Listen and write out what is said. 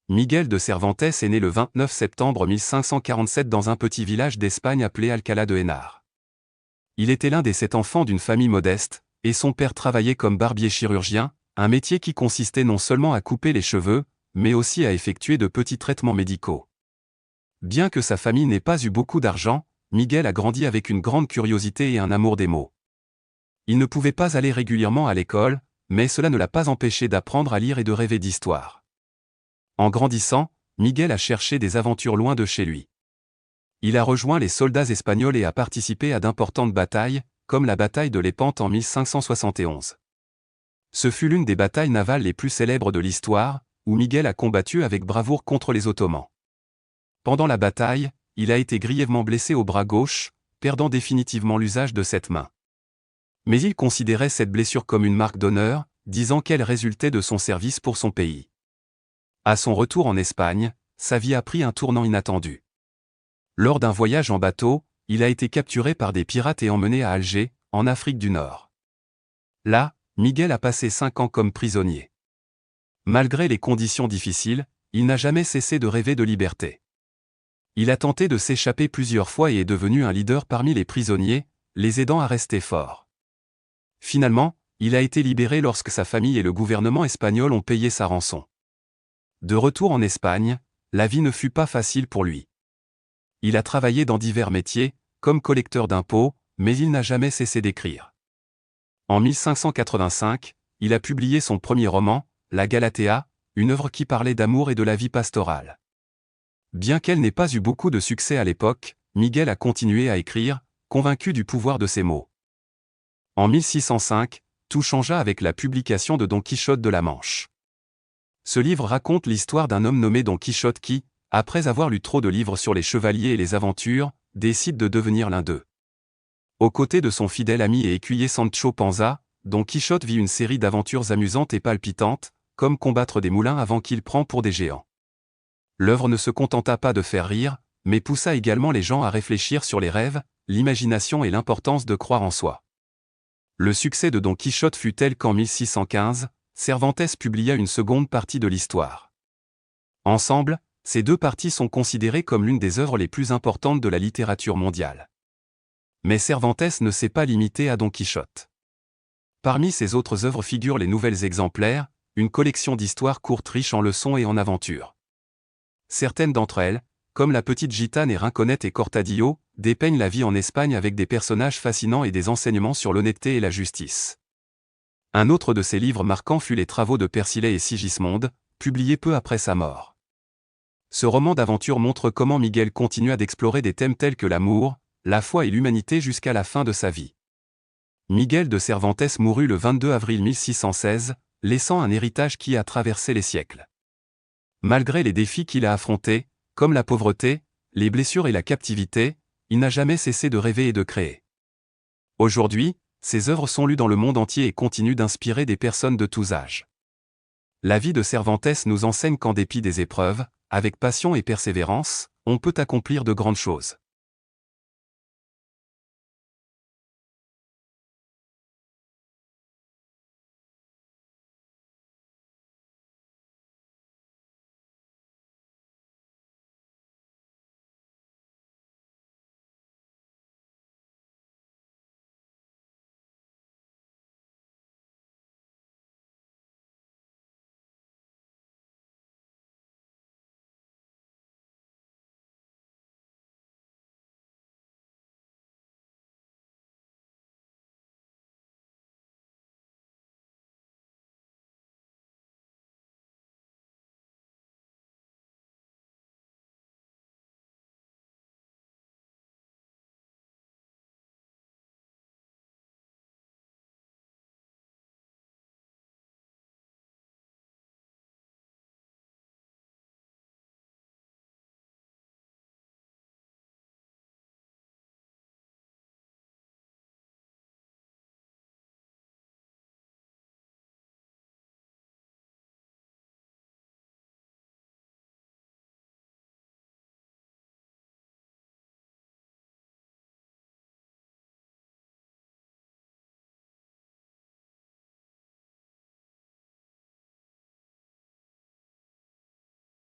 Miguel de Cervantes est né le 29 septembre 1547 dans un petit village d'Espagne appelé Alcalá de Henares. Il était l'un des 7 enfants d'une famille modeste, et son père travaillait comme barbier chirurgien, un métier qui consistait non seulement à couper les cheveux, mais aussi à effectuer de petits traitements médicaux. Bien que sa famille n'ait pas eu beaucoup d'argent, Miguel a grandi avec une grande curiosité et un amour des mots. Il ne pouvait pas aller régulièrement à l'école, mais cela ne l'a pas empêché d'apprendre à lire et de rêver d'histoire. En grandissant, Miguel a cherché des aventures loin de chez lui. Il a rejoint les soldats espagnols et a participé à d'importantes batailles, comme la bataille de Lépante en 1571. Ce fut l'une des batailles navales les plus célèbres de l'histoire, où Miguel a combattu avec bravoure contre les Ottomans. Pendant la bataille, il a été grièvement blessé au bras gauche, perdant définitivement l'usage de cette main. Mais il considérait cette blessure comme une marque d'honneur, disant qu'elle résultait de son service pour son pays. À son retour en Espagne, sa vie a pris un tournant inattendu. Lors d'un voyage en bateau, il a été capturé par des pirates et emmené à Alger, en Afrique du Nord. Là, Miguel a passé 5 ans comme prisonnier. Malgré les conditions difficiles, il n'a jamais cessé de rêver de liberté. Il a tenté de s'échapper plusieurs fois et est devenu un leader parmi les prisonniers, les aidant à rester forts. Finalement, il a été libéré lorsque sa famille et le gouvernement espagnol ont payé sa rançon. De retour en Espagne, la vie ne fut pas facile pour lui. Il a travaillé dans divers métiers, comme collecteur d'impôts, mais il n'a jamais cessé d'écrire. En 1585, il a publié son premier roman, La Galatea, une œuvre qui parlait d'amour et de la vie pastorale. Bien qu'elle n'ait pas eu beaucoup de succès à l'époque, Miguel a continué à écrire, convaincu du pouvoir de ses mots. En 1605, tout changea avec la publication de Don Quichotte de la Manche. Ce livre raconte l'histoire d'un homme nommé Don Quichotte qui, après avoir lu trop de livres sur les chevaliers et les aventures, décide de devenir l'un d'eux. Aux côtés de son fidèle ami et écuyer Sancho Panza, Don Quichotte vit une série d'aventures amusantes et palpitantes, comme combattre des moulins avant qu'il prend pour des géants. L'œuvre ne se contenta pas de faire rire, mais poussa également les gens à réfléchir sur les rêves, l'imagination et l'importance de croire en soi. Le succès de Don Quichotte fut tel qu'en 1615, Cervantes publia une seconde partie de l'histoire. Ensemble, ces 2 parties sont considérées comme l'une des œuvres les plus importantes de la littérature mondiale. Mais Cervantes ne s'est pas limité à Don Quichotte. Parmi ses autres œuvres figurent les Nouvelles exemplaires, une collection d'histoires courtes riches en leçons et en aventures. Certaines d'entre elles, comme La Petite Gitane et Rinconette et Cortadillo, dépeignent la vie en Espagne avec des personnages fascinants et des enseignements sur l'honnêteté et la justice. Un autre de ses livres marquants fut Les Travaux de Percinet et Sigismonde, publié peu après sa mort. Ce roman d'aventure montre comment Miguel continua d'explorer des thèmes tels que l'amour, la foi et l'humanité jusqu'à la fin de sa vie. Miguel de Cervantes mourut le 22 avril 1616, laissant un héritage qui a traversé les siècles. Malgré les défis qu'il a affrontés, comme la pauvreté, les blessures et la captivité, il n'a jamais cessé de rêver et de créer. Aujourd'hui, ses œuvres sont lues dans le monde entier et continuent d'inspirer des personnes de tous âges. La vie de Cervantes nous enseigne qu'en dépit des épreuves, avec passion et persévérance, on peut accomplir de grandes choses.